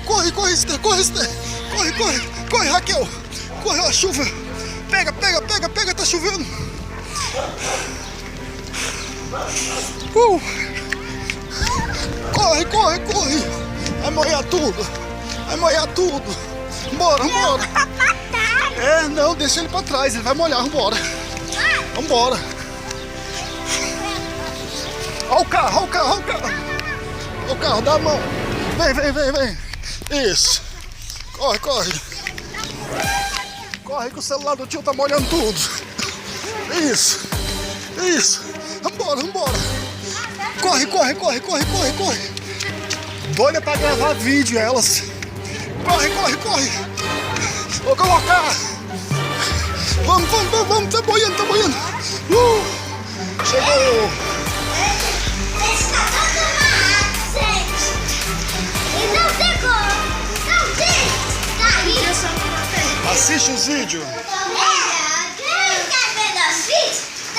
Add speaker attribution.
Speaker 1: Corre, corre, Esther, corre, Esther. Corre, corre, corre, Raquel. Corre, ó, chuva. Pega, pega, pega, pega, tá chovendo. Corre, corre, corre. Vai molhar tudo. Vai molhar tudo. Bora, bora. É, não, deixa ele pra trás, ele vai molhar, vambora. Vambora. Olha o carro, olha o carro, olha o carro. Olha o carro, dá a mão. Vem, vem, vem, vem. Isso. Corre, corre. Corre que o celular do tio tá molhando tudo. Isso. Isso. Vambora, vambora. Corre, corre, corre, corre, corre, corre. Doida pra gravar vídeo, elas. Corre, corre, corre. Vou colocar. Vamos, vamos, vamos, vamos. Tá boiando, tá boiando. Chegou.
Speaker 2: Está dando uma gente. E não tem como. Não tem. Daí.
Speaker 1: Assiste os vídeos.